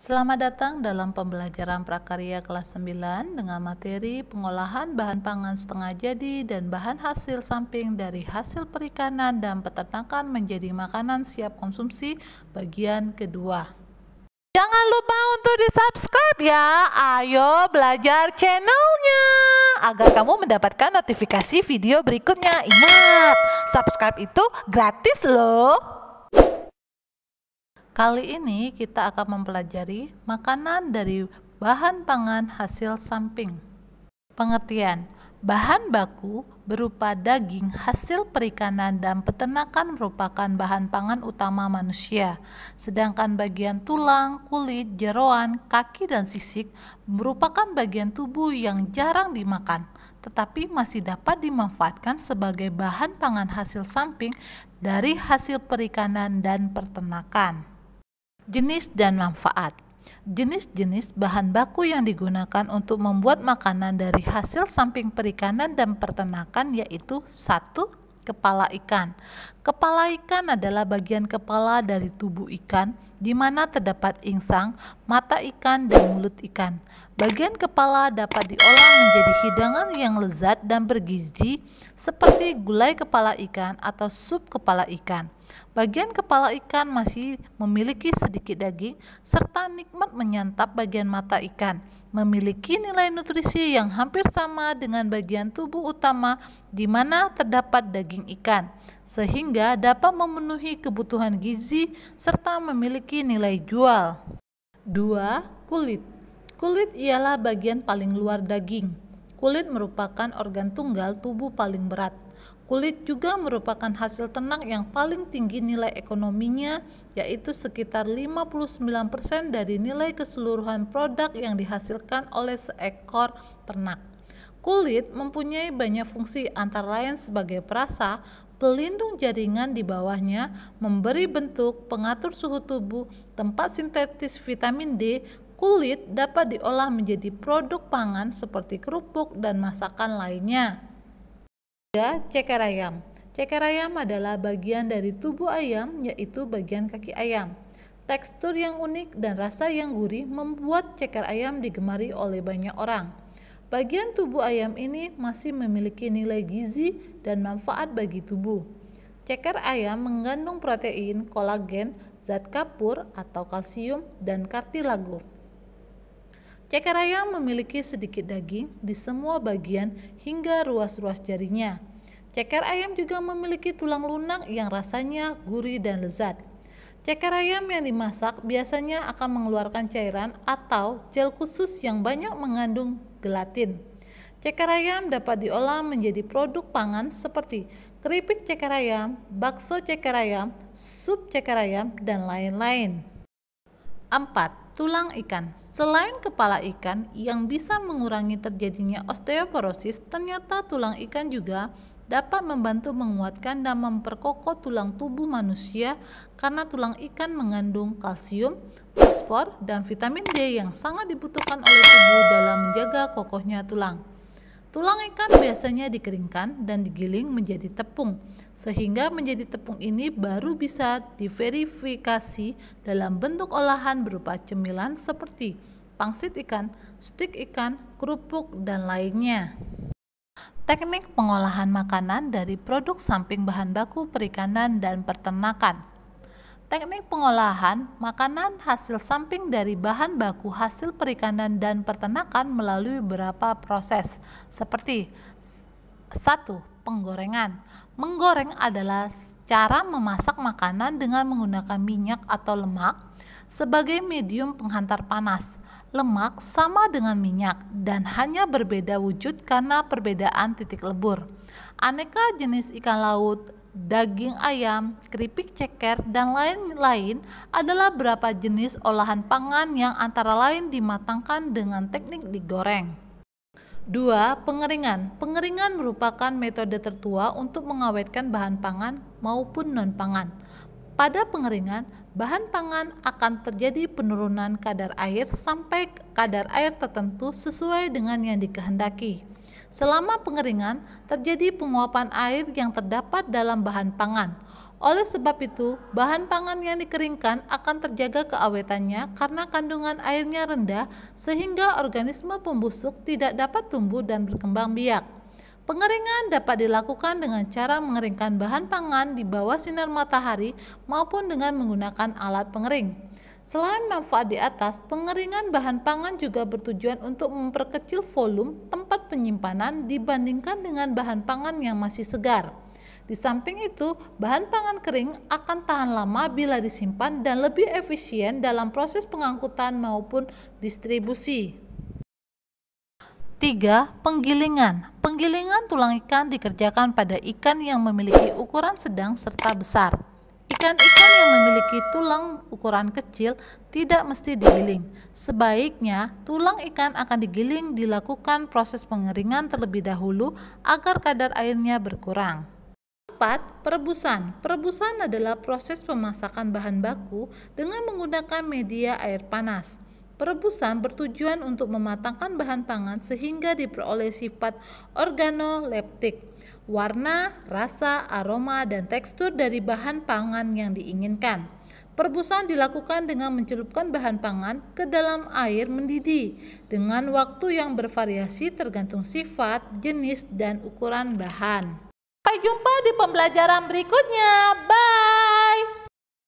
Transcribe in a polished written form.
Selamat datang dalam pembelajaran prakarya kelas 9 dengan materi pengolahan bahan pangan setengah jadi dan bahan hasil samping dari hasil perikanan dan peternakan menjadi makanan siap konsumsi bagian kedua. Jangan lupa untuk di-subscribe ya. Ayo belajar channelnya agar kamu mendapatkan notifikasi video berikutnya. Ingat, subscribe itu gratis loh. Kali ini kita akan mempelajari makanan dari bahan pangan hasil samping. Pengertian: bahan baku berupa daging hasil perikanan dan peternakan merupakan bahan pangan utama manusia. Sedangkan bagian tulang, kulit, jeroan, kaki, dan sisik merupakan bagian tubuh yang jarang dimakan, tetapi masih dapat dimanfaatkan sebagai bahan pangan hasil samping dari hasil perikanan dan peternakan. Jenis dan manfaat. Jenis-jenis bahan baku yang digunakan untuk membuat makanan dari hasil samping perikanan dan peternakan yaitu 1. Kepala ikan. Kepala ikan adalah bagian kepala dari tubuh ikan di mana terdapat insang, mata ikan, dan mulut ikan. Bagian kepala dapat diolah menjadi hidangan yang lezat dan bergizi seperti gulai kepala ikan atau sup kepala ikan. Bagian kepala ikan masih memiliki sedikit daging serta nikmat menyantap bagian mata ikan. Memiliki nilai nutrisi yang hampir sama dengan bagian tubuh utama di mana terdapat daging ikan, sehingga dapat memenuhi kebutuhan gizi serta memiliki nilai jual. 2. Kulit. Kulit ialah bagian paling luar daging. Kulit merupakan organ tunggal tubuh paling berat. Kulit juga merupakan hasil ternak yang paling tinggi nilai ekonominya, yaitu sekitar 59% dari nilai keseluruhan produk yang dihasilkan oleh seekor ternak. Kulit mempunyai banyak fungsi antara lain sebagai perasa, pelindung jaringan di bawahnya, memberi bentuk, pengatur suhu tubuh, tempat sintetis vitamin D. Kulit dapat diolah menjadi produk pangan seperti kerupuk dan masakan lainnya. 3. Ceker ayam. Ceker ayam adalah bagian dari tubuh ayam, yaitu bagian kaki ayam. Tekstur yang unik dan rasa yang gurih membuat ceker ayam digemari oleh banyak orang. Bagian tubuh ayam ini masih memiliki nilai gizi dan manfaat bagi tubuh. Ceker ayam mengandung protein, kolagen, zat kapur atau kalsium, dan kartilago. Ceker ayam memiliki sedikit daging di semua bagian hingga ruas-ruas jarinya. Ceker ayam juga memiliki tulang lunak yang rasanya gurih dan lezat. Ceker ayam yang dimasak biasanya akan mengeluarkan cairan atau gel khusus yang banyak mengandung gelatin. Ceker ayam dapat diolah menjadi produk pangan seperti keripik ceker ayam, bakso ceker ayam, sup ceker ayam, dan lain-lain. 4. Tulang ikan. Selain kepala ikan yang bisa mengurangi terjadinya osteoporosis, ternyata tulang ikan juga dapat membantu menguatkan dan memperkokoh tulang tubuh manusia karena tulang ikan mengandung kalsium, fosfor, dan vitamin D yang sangat dibutuhkan oleh tubuh dalam menjaga kokohnya tulang. Tulang ikan biasanya dikeringkan dan digiling menjadi tepung, sehingga menjadi tepung ini baru bisa diverifikasi dalam bentuk olahan berupa cemilan seperti pangsit ikan, stik ikan, kerupuk, dan lainnya. Teknik pengolahan makanan dari produk samping bahan baku perikanan dan peternakan. Teknik pengolahan makanan hasil samping dari bahan baku hasil perikanan dan peternakan melalui beberapa proses seperti 1. Penggorengan. Menggoreng adalah cara memasak makanan dengan menggunakan minyak atau lemak sebagai medium penghantar panas. Lemak sama dengan minyak dan hanya berbeda wujud karena perbedaan titik lebur. Aneka jenis ikan laut, daging ayam, keripik ceker, dan lain-lain adalah beberapa jenis olahan pangan yang antara lain dimatangkan dengan teknik digoreng. 2. Pengeringan. Pengeringan merupakan metode tertua untuk mengawetkan bahan pangan maupun non-pangan. Pada pengeringan, bahan pangan akan terjadi penurunan kadar air sampai kadar air tertentu sesuai dengan yang dikehendaki. Selama pengeringan, terjadi penguapan air yang terdapat dalam bahan pangan. Oleh sebab itu, bahan pangan yang dikeringkan akan terjaga keawetannya karena kandungan airnya rendah sehingga organisme pembusuk tidak dapat tumbuh dan berkembang biak. Pengeringan dapat dilakukan dengan cara mengeringkan bahan pangan di bawah sinar matahari maupun dengan menggunakan alat pengering. Selain manfaat di atas, pengeringan bahan pangan juga bertujuan untuk memperkecil volume tempat penyimpanan dibandingkan dengan bahan pangan yang masih segar. Di samping itu, bahan pangan kering akan tahan lama bila disimpan dan lebih efisien dalam proses pengangkutan maupun distribusi. 3. Penggilingan. Penggilingan tulang ikan dikerjakan pada ikan yang memiliki ukuran sedang serta besar. Ikan-ikan yang memiliki tulang ukuran kecil tidak mesti digiling. Sebaiknya, tulang ikan akan digiling dilakukan proses pengeringan terlebih dahulu agar kadar airnya berkurang. 4. Perebusan. Perebusan adalah proses pemasakan bahan baku dengan menggunakan media air panas. Perebusan bertujuan untuk mematangkan bahan pangan sehingga diperoleh sifat organoleptik, warna, rasa, aroma, dan tekstur dari bahan pangan yang diinginkan. Perebusan dilakukan dengan mencelupkan bahan pangan ke dalam air mendidih dengan waktu yang bervariasi tergantung sifat, jenis, dan ukuran bahan. Sampai jumpa di pembelajaran berikutnya. Bye.